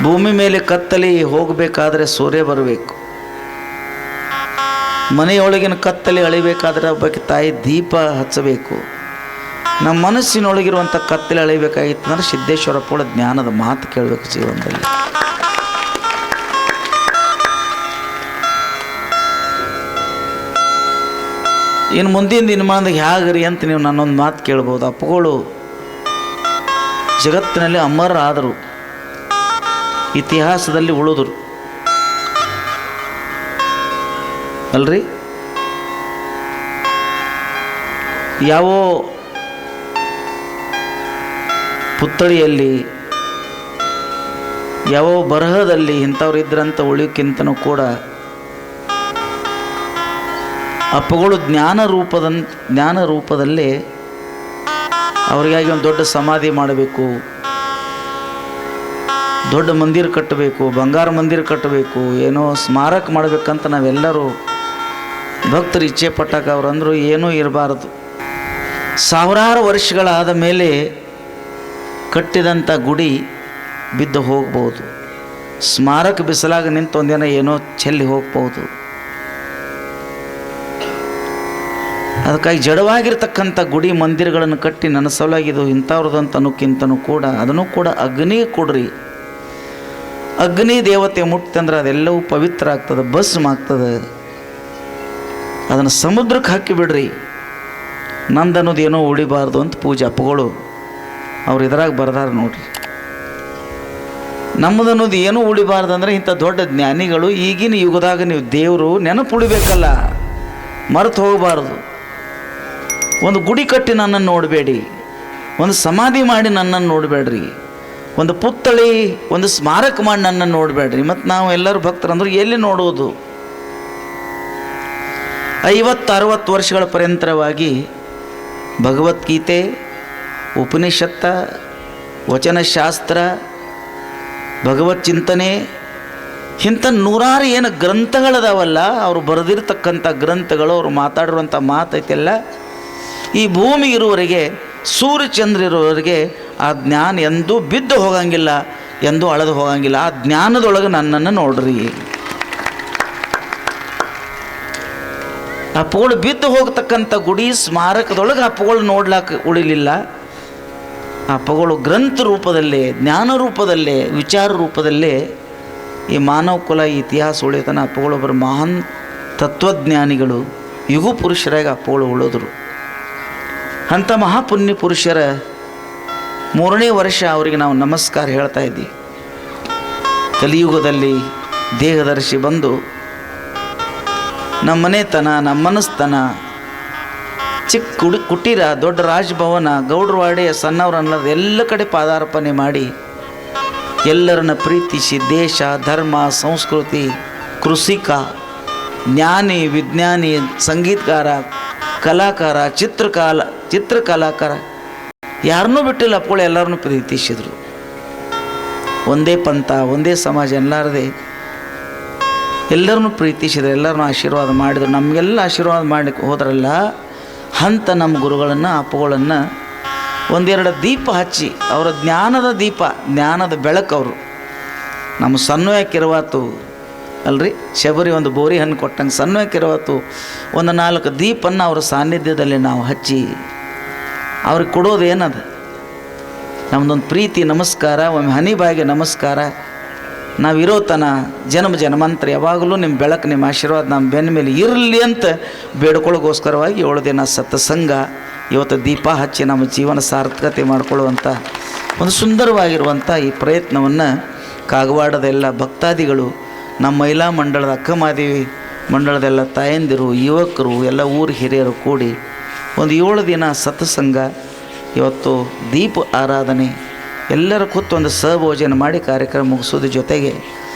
ಭೂಮಿ ಮೇಲೆ ಕತ್ತಲಿ ಹೋಗಬೇಕಾದ್ರೆ ಸೂರ್ಯ ಬರಬೇಕು. ಮನೆಯೊಳಗಿನ ಕತ್ತಲೆ ಅಳಿಬೇಕಾದ್ರೆ ಒಬ್ಬಕ್ಕೆ ತಾಯಿ ದೀಪ ಹಚ್ಚಬೇಕು. ನಮ್ಮ ಮನಸ್ಸಿನೊಳಗಿರುವಂಥ ಕತ್ತಲೆ ಅಳಿಬೇಕಾಗಿತ್ತು ಅಂದರೆ ಸಿದ್ದೇಶ್ವರಪ್ಪ ಕೂಡ ಜ್ಞಾನದ ಮಾತು ಕೇಳಬೇಕು ಜೀವನದಲ್ಲಿ. ಇನ್ನು ಮುಂದಿನ ದಿನಮಾನದಾಗ ಹೇಗ್ರಿ ಅಂತ ನೀವು ನನ್ನೊಂದು ಮಾತು ಕೇಳ್ಬೋದು. ಅಪ್ಪಗಳು ಜಗತ್ತಿನಲ್ಲಿ ಅಮರರಾದರು, ಇತಿಹಾಸದಲ್ಲಿ ಉಳಿದರು ಅಲ್ರಿ. ಯಾವ ಪುತ್ಥಳಿಯಲ್ಲಿ ಯಾವ ಬರಹದಲ್ಲಿ ಇಂಥವ್ರು ಇದ್ರಂತ ಉಳಿಯೋಕ್ಕಿಂತನೂ ಕೂಡ ಅಪ್ಪಗಳು ಜ್ಞಾನ ರೂಪದಲ್ಲೇ ಅವರಿಗಾಗಿ ಒಂದು ದೊಡ್ಡ ಸಮಾಧಿ ಮಾಡಬೇಕು, ದೊಡ್ಡ ಮಂದಿರ ಕಟ್ಟಬೇಕು, ಬಂಗಾರ ಮಂದಿರ ಕಟ್ಟಬೇಕು, ಏನೋ ಸ್ಮಾರಕ ಮಾಡಬೇಕಂತ ನಾವೆಲ್ಲರೂ ಭಕ್ತರು ಇಚ್ಛೆ ಪಟ್ಟಾಗ ಅವ್ರು ಅಂದರು ಏನೂ ಇರಬಾರದು. ಸಾವಿರಾರು ವರ್ಷಗಳಾದ ಮೇಲೆ ಕಟ್ಟಿದಂಥ ಗುಡಿ ಬಿದ್ದು ಹೋಗ್ಬೋದು, ಸ್ಮಾರಕ ಬಿಸಿಲಾಗ ನಿಂತು ಒಂದಿನ ಏನೋ ಚೆಲ್ಲಿ ಹೋಗ್ಬೋದು. ಅದಕ್ಕಾಗಿ ಜಡವಾಗಿರ್ತಕ್ಕಂಥ ಗುಡಿ ಮಂದಿರಗಳನ್ನು ಕಟ್ಟಿ ನನ್ನ ಸಲುವಾಗಿದು ಇಂಥವ್ರದ್ದು ಅಂತ ಅನ್ನೋಕ್ಕಿಂತನೂ ಕೂಡ ಅದನ್ನು ಕೂಡ ಅಗ್ನಿಗೆ ಕೊಡ್ರಿ. ಅಗ್ನಿ ದೇವತೆ ಮುಟ್ಟಂದ್ರೆ ಅದೆಲ್ಲವೂ ಪವಿತ್ರ ಆಗ್ತದೆ, ಭಸ್ಮ ಆಗ್ತದೆ. ಅದನ್ನು ಸಮುದ್ರಕ್ಕೆ ಹಾಕಿಬಿಡ್ರಿ, ನಂದು ಅನ್ನೋದು ಏನೋ ಉಳಿಬಾರ್ದು ಅಂತ ಪೂಜೆ ಅಪ್ಪಗಳು ಅವ್ರು ಇದ್ರಾಗ ಬರ್ದಾರ ನೋಡ್ರಿ. ನಮ್ಮದು ಅನ್ನೋದು ಏನೂ ಉಳಿಬಾರ್ದು ಅಂದರೆ ಇಂಥ ದೊಡ್ಡ ಜ್ಞಾನಿಗಳು ಈಗಿನ ಯುಗದಾಗ ನೀವು ದೇವರು ನೆನಪು ಉಳಿಬೇಕಲ್ಲ, ಮರೆತು ಹೋಗಬಾರ್ದು. ಒಂದು ಗುಡಿ ಕಟ್ಟಿ ನನ್ನನ್ನು ನೋಡಬೇಡಿ, ಒಂದು ಸಮಾಧಿ ಮಾಡಿ ನನ್ನನ್ನು ನೋಡಬೇಡ್ರಿ, ಒಂದು ಪುತ್ಥಳಿ ಒಂದು ಸ್ಮಾರಕ ಮಾಡಿ ನನ್ನನ್ನು ನೋಡಬೇಡ್ರಿ. ಮತ್ತು ನಾವು ಎಲ್ಲರೂ ಭಕ್ತರಂದ್ರೆ ಎಲ್ಲಿ ನೋಡುವುದು? 50-60 ವರ್ಷಗಳ ಪರ್ಯಂತರವಾಗಿ ಭಗವದ್ಗೀತೆ, ಉಪನಿಷತ್ತ, ವಚನಶಾಸ್ತ್ರ, ಭಗವತ್ ಚಿಂತನೆ ಇಂಥ ನೂರಾರು ಏನು ಗ್ರಂಥಗಳದಾವಲ್ಲ, ಅವರು ಬರೆದಿರ್ತಕ್ಕಂಥ ಗ್ರಂಥಗಳು, ಅವರು ಮಾತಾಡಿರುವಂಥ ಮಾತೈತೆಲ್ಲ ಈ ಭೂಮಿ ಇರುವವರೆಗೆ, ಸೂರ್ಯಚಂದ್ರ ಇರುವವರೆಗೆ ಆ ಜ್ಞಾನ ಎಂದೂ ಬಿದ್ದು ಹೋಗಂಗಿಲ್ಲ, ಎಂದೂ ಅಳೆದು ಹೋಗಂಗಿಲ್ಲ. ಆ ಜ್ಞಾನದೊಳಗೆ ನನ್ನನ್ನು ನೋಡ್ರಿ. ಅಪ್ಪಗಳು ಬಿದ್ದು ಹೋಗ್ತಕ್ಕಂಥ ಗುಡಿ ಸ್ಮಾರಕದೊಳಗೆ ಅಪ್ಪಗಳು ನೋಡ್ಲಾಕ ಉಳಿಲಿಲ್ಲ. ಅಪ್ಪಗಳು ಗ್ರಂಥ ರೂಪದಲ್ಲೇ, ಜ್ಞಾನ ರೂಪದಲ್ಲೇ, ವಿಚಾರ ರೂಪದಲ್ಲೇ ಈ ಮಾನವ ಕುಲ ಇತಿಹಾಸ ಉಳಿತಾನೆ. ಅಪ್ಪಗಳು ಒಬ್ಬರು ಮಹಾನ್ ತತ್ವಜ್ಞಾನಿಗಳು, ಯುಗ ಪುರುಷರಾಗಿ ಅಪ್ಪಗಳು ಉಳಿದ್ರು. ಅಂಥ ಮಹಾಪುಣ್ಯ ಪುರುಷರ 3ನೇ ವರ್ಷ ಅವರಿಗೆ ನಾವು ನಮಸ್ಕಾರ ಹೇಳ್ತಾ ಇದ್ದೀವಿ. ಕಲಿಯುಗದಲ್ಲಿ ದೇಹದರ್ಶಿ ಬಂದು ನಮ್ಮ ಮನೆತನ, ನಮ್ಮ ಮನಸ್ತನ, ಚಿಕ್ಕ ಕುಟೀರ, ದೊಡ್ಡ ರಾಜಭವನ, ಗೌಡ್ರವಾಡೆ, ಸಣ್ಣವ್ರನ್ನದ ಎಲ್ಲ ಕಡೆ ಪಾದಾರ್ಪಣೆ ಮಾಡಿ ಎಲ್ಲರನ್ನ ಪ್ರೀತಿಸಿ ದೇಶ, ಧರ್ಮ, ಸಂಸ್ಕೃತಿ, ಕೃಷಿಕ, ಜ್ಞಾನಿ, ವಿಜ್ಞಾನಿ, ಸಂಗೀತಗಾರ, ಕಲಾಕಾರ, ಚಿತ್ರಕಲಾಕಾರ ಯಾರನ್ನೂ ಬಿಟ್ಟಿಲ್ಲ. ಅಪ್ಪಗಳು ಎಲ್ಲರನ್ನೂ ಪ್ರೀತಿಸಿದರು. ಒಂದೇ ಪಂಥ, ಒಂದೇ ಸಮಾಜ ಎಲ್ಲರದೇ, ಎಲ್ಲರನ್ನೂ ಪ್ರೀತಿಸಿದ್ರು, ಎಲ್ಲರನ್ನೂ ಆಶೀರ್ವಾದ ಮಾಡಿದರು. ನಮಗೆಲ್ಲ ಆಶೀರ್ವಾದ ಮಾಡಲಿಕ್ಕೆ ಹೋದ್ರಲ್ಲ ಅಂಥ ನಮ್ಮ ಗುರುಗಳನ್ನು, ಅಪ್ಪಗಳನ್ನು ಒಂದೆರಡು ದೀಪ ಹಚ್ಚಿ, ಅವರ ಜ್ಞಾನದ ದೀಪ, ಜ್ಞಾನದ ಬೆಳಕು ಅವರು ನಮ್ಮ ಸಣ್ಣಕ್ಕಿರುವಾತು ಅಲ್ರಿ, ಶಬರಿ ಒಂದು ಬೋರಿ ಹಣ್ಣು ಕೊಟ್ಟಂಗೆ ಸಣ್ಣಕ್ಕಿರುವಾತು ಒಂದು 4 ದೀಪನ್ನು ಅವರ ಸಾನ್ನಿಧ್ಯದಲ್ಲಿ ನಾವು ಹಚ್ಚಿ ಅವ್ರಿಗೆ ಕೊಡೋದು ಏನದು? ನಮ್ಮದೊಂದು ಪ್ರೀತಿ ನಮಸ್ಕಾರ, ಒಮ್ಮೆ ಹನಿಬಾಯಿಗೆ ನಮಸ್ಕಾರ. ನಾವಿರೋ ತನ ಜನ್ಮಾಂತರ ಯಾವಾಗಲೂ ನಿಮ್ಮ ಬೆಳಕು, ನಿಮ್ಮ ಆಶೀರ್ವಾದ ನಮ್ಮ ಬೆನ್ನ ಮೇಲೆ ಇರಲಿ ಅಂತ ಬೇಡ್ಕೊಳ್ಳೋಗೋಸ್ಕರವಾಗಿ 7 ದಿನ ಸತ್ಸಂಗ, ಇವತ್ತು ದೀಪ ಹಚ್ಚಿ ನಮ್ಮ ಜೀವನ ಸಾರ್ಥಕತೆ ಮಾಡಿಕೊಳ್ಳುವಂಥ ಒಂದು ಸುಂದರವಾಗಿರುವಂಥ ಈ ಪ್ರಯತ್ನವನ್ನು ಕಾಗವಾಡದ ಎಲ್ಲ ಭಕ್ತಾದಿಗಳು, ನಮ್ಮ ಮಹಿಳಾ ಮಂಡಳದ ಅಕ್ಕಮಾದೇವಿ ಮಂಡಳದೆಲ್ಲ ತಾಯಂದಿರು, ಯುವಕರು, ಎಲ್ಲ ಊರು ಹಿರಿಯರು ಕೂಡಿ ಒಂದು 7 ದಿನ ಸತ್ಸಂಗ, ಇವತ್ತು ದೀಪ ಆರಾಧನೆ, ಎಲ್ಲರ ಕೂತು ಒಂದು ಸಹಭೋಜನ ಮಾಡಿ ಕಾರ್ಯಕ್ರಮ ಮುಗಿಸೋದ್ರ ಜೊತೆಗೆ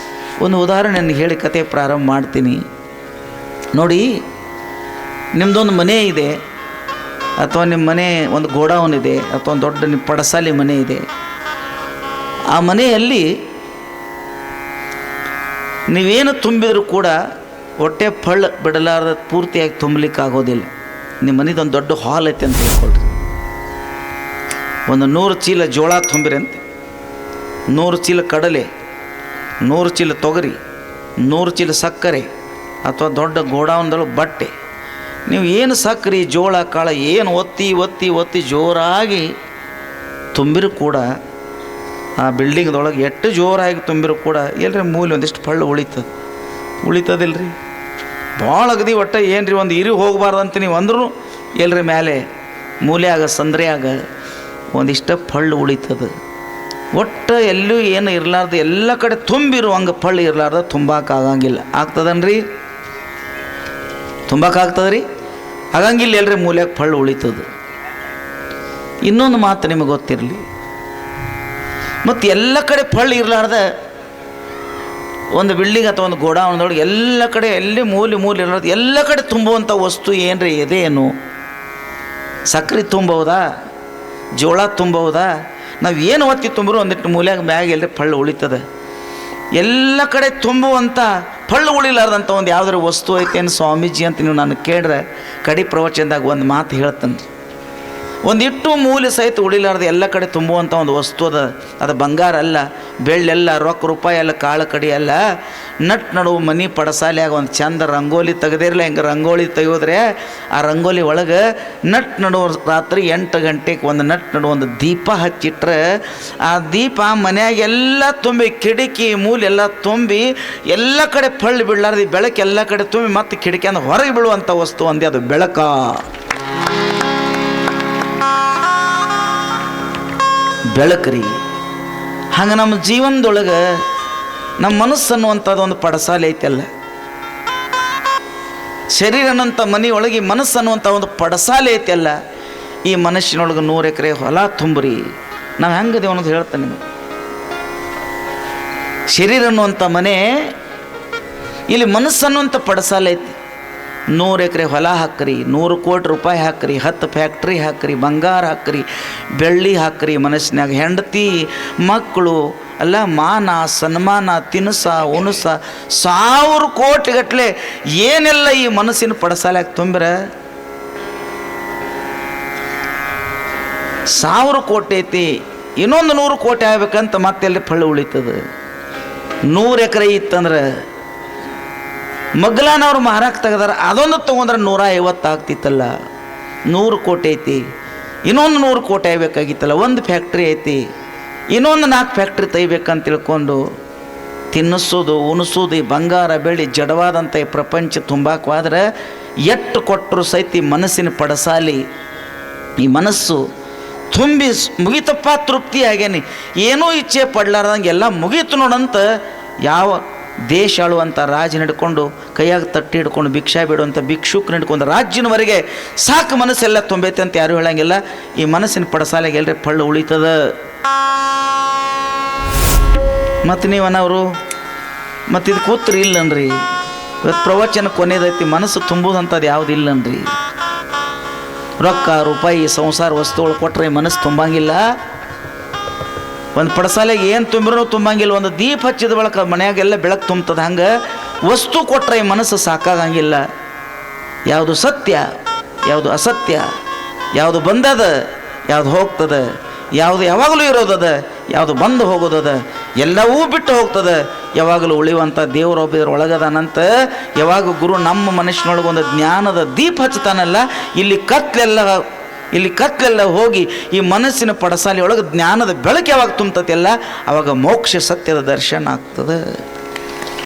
ಒಂದು ಉದಾಹರಣೆಯನ್ನು ಹೇಳಿ ಕತೆ ಪ್ರಾರಂಭ ಮಾಡ್ತೀನಿ ನೋಡಿ. ನಿಮ್ಮದೊಂದು ಮನೆ ಇದೆ, ಅಥವಾ ನಿಮ್ಮ ಮನೆ ಒಂದು ಗೋಡೌನ್ ಇದೆ, ಅಥವಾ ಒಂದು ದೊಡ್ಡ ನಿಮ್ಮ ಪಡಸಾಲಿ ಮನೆ ಇದೆ. ಆ ಮನೆಯಲ್ಲಿ ನೀವೇನು ತುಂಬಿದರೂ ಕೂಡ ಹೊಟ್ಟೆ ಫಳ್ಳ ಬಿಡಲಾರ್ದ ಪೂರ್ತಿಯಾಗಿ ತುಂಬಲಿಕ್ಕೆ ಆಗೋದಿಲ್ಲ. ನಿಮ್ಮ ಮನೆದೊಂದು ದೊಡ್ಡ ಹಾಲ್ ಐತೆ ಅಂತ ಹೇಳ್ಕೊಳ್ರಿ. ಒಂದು 100 ಚೀಲ ಜೋಳ ತುಂಬಿರಿ ಅಂತೆ, 100 ಚೀಲ ಕಡಲೆ, 100 ಚೀಲ ತೊಗರಿ, 100 ಚೀಲ ಸಕ್ಕರೆ ಅಥವಾ ದೊಡ್ಡ ಗೋಡೌನ್ದೊಳಗೆ ಬಟ್ಟೆ, ನೀವು ಏನು ಸಕ್ಕರೆ ಜೋಳ ಕಾಳು ಏನು ಒತ್ತಿ ಒತ್ತಿ ಒತ್ತಿ ಜೋರಾಗಿ ತುಂಬಿರೂ ಕೂಡ ಆ ಬಿಲ್ಡಿಂಗ್ದೊಳಗೆ ಎಷ್ಟು ಜೋರಾಗಿ ತುಂಬಿರೂ ಕೂಡ ಎಲ್ಲರಿ ಮೂಲೆ ಒಂದಿಷ್ಟು ಪಳ್ಳು ಉಳಿತದಿಲ್ರಿ. ಭಾಳ ಅಗದಿ ಒಟ್ಟು ಏನು ರೀ ಒಂದು ಇರಿ ಹೋಗಬಾರ್ದಂತ ನೀವು ಅಂದ್ರೂ ಎಲ್ಲರ ಮೇಲೆ ಮೂಲೆಯಾಗ ಸಂದ್ರೆಯಾಗ ಒಂದಿಷ್ಟ ಪಳ್ಳು ಉಳಿತದೆ. ಒಟ್ಟು ಎಲ್ಲೂ ಏನು ಇರಲಾರ್ದು ಎಲ್ಲ ಕಡೆ ತುಂಬಿರು ಹಂಗೆ ಪಳ್ಳು ಇರಲಾರ್ದ ತುಂಬಕ್ಕಾಗಂಗಿಲ್ಲ. ಆಗ್ತದನ್ರಿ? ತುಂಬಕ್ಕಾಗ್ತದ್ರಿ? ಆಗಂಗಿಲ್ಲ. ಎಲ್ಲರಿ ಮೂಲೆಯಾಗ ಪಳ್ಳು ಉಳಿತದೆ. ಇನ್ನೊಂದು ಮಾತು ನಿಮಗೆ ಗೊತ್ತಿರಲಿ, ಮತ್ತು ಎಲ್ಲ ಕಡೆ ಪಳ್ಳು ಇರಲಾರ್ದ ಒಂದು ಬಿಲ್ಡಿಂಗ್ ಅಥವಾ ಒಂದು ಗೋಡೌನ್ದೊಳಗೆ ಎಲ್ಲ ಕಡೆ ಎಲ್ಲಿ ಮೂಲೆ ಇರಲಾರ್ದು ಎಲ್ಲ ಕಡೆ ತುಂಬುವಂಥ ವಸ್ತು ಏನ್ರಿ ಇದೇನು? ಸಕ್ಕರೆ ತುಂಬಬಹುದಾ? ಜೋಳ ತುಂಬಬಹುದಾ? ನಾವು ಏನು ಒತ್ತಿ ತುಂಬಿದ್ರು ಒಂದಿಟ್ಟು ಮೂಲೆಯಾಗ ಮ್ಯಾಗ ಎಲ್ಲರಿ ಪಳ್ಳು ಉಳಿತದೆ. ಎಲ್ಲ ಕಡೆ ತುಂಬುವಂಥ ಪಳ್ಳು ಉಳಿಲಾರ್ದಂಥ ಒಂದು ಯಾವುದಾದ್ರು ವಸ್ತು ಐತೇನು ಸ್ವಾಮೀಜಿ ಅಂತ ನೀವು ನಾನು ಕೇಳ್ರೆ ಕಡಿ ಪ್ರವಚನದಾಗ ಒಂದು ಮಾತು ಹೇಳ್ತಾನೆ. ಒಂದಿಟ್ಟು ಮೂಲೆ ಸಹಿತ ಉಳಿಲಾರ್ದು ಎಲ್ಲ ಕಡೆ ತುಂಬುವಂಥ ಒಂದು ವಸ್ತು ಅದು ಬಂಗಾರ ಅಲ್ಲ, ಬೆಳ್ಳೆಲ್ಲ, ರೊಕ್ಕ ರೂಪಾಯಿ ಅಲ್ಲ, ಕಾಳು ಕಡಿ ಅಲ್ಲ. ನಟ್ ನಡುವು ಮನೆ ಪಡಸಾಲಿಯಾಗ ಒಂದು ಚಂದ ರಂಗೋಲಿ ತೆಗೆದಿರಲ್ಲ, ಹಿಂಗೆ ರಂಗೋಲಿ ತೆಗೆಯೋದ್ರೆ ಆ ರಂಗೋಲಿ ಒಳಗೆ ನಟ್ ನಡುವು ರಾತ್ರಿ 8 ಗಂಟೆಗೆ ಒಂದು ನಟ್ ನಡುವು ಒಂದು ದೀಪ ಹಚ್ಚಿಟ್ರೆ ಆ ದೀಪ ಮನೆಯಾಗೆಲ್ಲ ತುಂಬಿ ಕಿಟಕಿ ಮೂಲೆ ಎಲ್ಲ ತುಂಬಿ ಎಲ್ಲ ಕಡೆ ಪಳ್ಳು ಬಿಡಲಾರ್ದು ಬೆಳಕು ಎಲ್ಲ ಕಡೆ ತುಂಬಿ ಮತ್ತು ಕಿಟಕಿಯಿಂದ ಹೊರಗೆ ಬೀಳುವಂಥ ವಸ್ತು ಅಂದೆ ಅದು ಬೆಳಕ. ಬೆಳಕ್ರಿ. ಹಂಗೆ ನಮ್ಮ ಜೀವನದೊಳಗೆ ನಮ್ಮ ಮನಸ್ಸು ಅನ್ನುವಂಥದ್ದು ಒಂದು ಪಡಸಾಲೆ ಐತಲ್ಲ, ಶರೀರ ಅನ್ನೋಂಥ ಮನೆಯೊಳಗೆ ಮನಸ್ಸು ಅನ್ನುವಂಥ ಒಂದು ಪಡಸಾಲೆ ಐತಲ್ಲ, ಈ ಮನಸ್ಸಿನೊಳಗೆ 100 ಎಕರೆ ಹೊಲ ತುಂಬ್ರಿ. ನಾವು ಹೆಂಗದೇವು ಅನ್ನೋದು ಹೇಳ್ತೇನೆ ನಿಮಗೆ. ಶರೀರ ಅನ್ನುವಂಥ ಮನೆ, ಇಲ್ಲಿ ಮನಸ್ಸು ಅನ್ನುವಂಥ ಪಡಸಾಲೆ ಐತಿ. 100 ಎಕರೆ ಹೊಲ ಹಾಕ್ರಿ, 100 ಕೋಟಿ ರೂಪಾಯಿ ಹಾಕ್ರಿ, 10 ಫ್ಯಾಕ್ಟ್ರಿ ಹಾಕ್ರಿ, ಬಂಗಾರ ಹಾಕ್ರಿ, ಬೆಳ್ಳಿ ಹಾಕ್ರಿ, ಮನಸ್ಸಿನಾಗ ಹೆಂಡತಿ ಮಕ್ಕಳು ಅಲ್ಲ, ಮಾನ ಸನ್ಮಾನ ತಿನಿಸ ಉಣಸ 1000 ಕೋಟಿಗಟ್ಟಲೆ ಏನೆಲ್ಲ ಈ ಮನಸ್ಸಿನ ಪಡಸಾಲೆ ತುಂಬಿರ 1000 ಕೋಟಿ ಐತಿ. ಇನ್ನೊಂದು 100 ಕೋಟಿ ಆಗ್ಬೇಕಂತ ಮತ್ತೆಲ್ಲಿ ಪಳ್ಳು ಉಳಿತದೆ. 100 ಎಕರೆ ಇತ್ತಂದ್ರೆ ಮಗ್ಲಾನವ್ರು ಮಾರಾಕ್ ತೆಗೆದಾರ, ಅದೊಂದು ತೊಗೊಂಡ್ರೆ 150 ಆಗ್ತಿತ್ತಲ್ಲ. 100 ಕೋಟಿ ಐತಿ, ಇನ್ನೊಂದು 100 ಕೋಟಿ ಆಗ್ಬೇಕಾಗಿತ್ತಲ್ಲ. ಒಂದು ಫ್ಯಾಕ್ಟ್ರಿ ಐತಿ, ಇನ್ನೊಂದು 4 ಫ್ಯಾಕ್ಟ್ರಿ ತೆಗಿಬೇಕಂತ ತಿಳ್ಕೊಂಡು ತಿನ್ನಿಸೋದು ಉಣಿಸೋದು ಈ ಬಂಗಾರ ಬೆಳ್ಳಿ ಜಡವಾದಂಥ ಈ ಪ್ರಪಂಚ ತುಂಬಾಕವಾದ್ರೆ ಎಷ್ಟು ಕೊಟ್ಟರು ಸಹಿತ ಈ ಮನಸ್ಸಿನ ಪಡಸಾಲಿ, ಈ ಮನಸ್ಸು ತುಂಬಿ ಮುಗಿತಪ್ಪ, ತೃಪ್ತಿ ಆಗ್ಯಾನಿ, ಏನೂ ಇಚ್ಛೆ ಪಡ್ಲಾರ್ದಂಗೆ ಎಲ್ಲ ಮುಗೀತು ನೋಡಂತ ಯಾವ ದೇಶ ಆಳುವಂಥ ರಾಜನ ಹಿಡ್ಕೊಂಡು ಕೈಯಾಗ ತಟ್ಟಿ ಹಿಡ್ಕೊಂಡು ಭಿಕ್ಷಾ ಬಿಡುವಂಥ ಭಿಕ್ಷುಕನ ಹಿಡ್ಕೊಂಡು ರಾಜ್ಯನವರೆಗೆ ಸಾಕು ಮನಸ್ಸೆಲ್ಲ ತುಂಬೈತೆ ಅಂತ ಯಾರು ಹೇಳಂಗಿಲ್ಲ. ಈ ಮನಸ್ಸಿನ ಪಡಸಾಲೆಗೆ ಎಲ್ಲರೇ ಪಳ್ಳು ಉಳಿತದ. ಮತ್ತು ನೀವು ಅನ್ನೋರು ಮತ್ತು ಇದು ಕೂತ್ರಿ ಇಲ್ಲನ್ರಿ, ಇವತ್ತು ಪ್ರವಚನ ಕೊನೆಯದೈತಿ. ಮನಸ್ಸು ತುಂಬುದಂಥದ್ದು ಯಾವುದು ಇಲ್ಲನ್ರಿ. ರೊಕ್ಕ ರೂಪಾಯಿ ಸಂಸಾರ ವಸ್ತುಗಳು ಕೊಟ್ಟರೆ ಮನಸ್ಸು ತುಂಬಂಗಿಲ್ಲ. ಒಂದು ಪಡಸಾಲೆಗೆ ಏನು ತುಂಬಿರೂ ತುಂಬಂಗಿಲ್ಲ. ಒಂದು ದೀಪ ಹಚ್ಚಿದ ಬಳಕ ಮನೆಯಾಗೆಲ್ಲ ಬೆಳಕು ತುಂಬ್ತದೆ. ಹಂಗೆ ವಸ್ತು ಕೊಟ್ಟರೆ ಈ ಮನಸ್ಸು ಸಾಕಾಗಂಗಿಲ್ಲ. ಯಾವುದು ಸತ್ಯ, ಯಾವುದು ಅಸತ್ಯ, ಯಾವುದು ಬಂದದ, ಯಾವುದು ಹೋಗ್ತದೆ, ಯಾವುದು ಯಾವಾಗಲೂ ಇರೋದದ, ಯಾವುದು ಬಂದು ಹೋಗೋದದ, ಎಲ್ಲವೂ ಬಿಟ್ಟು ಹೋಗ್ತದೆ. ಯಾವಾಗಲೂ ಉಳಿಯುವಂಥ ದೇವರೊಬ್ಬರ ಒಳಗದಾನಂತ ಯಾವಾಗ ಗುರು ನಮ್ಮ ಮನುಷ್ಯನೊಳಗೊಂದು ಜ್ಞಾನದ ದೀಪ ಹಚ್ತಾನಲ್ಲ, ಇಲ್ಲಿ ಕತ್ಲೆಲ್ಲ ಹೋಗಿ ಈ ಮನಸ್ಸಿನ ಪಡಸಾಲಿ ಒಳಗೆ ಜ್ಞಾನದ ಬೆಳಕು ಯಾವಾಗ ತುಂಬತೈತೆಲ್ಲ, ಆವಾಗ ಮೋಕ್ಷ ಸತ್ಯದ ದರ್ಶನ ಆಗ್ತದೆ.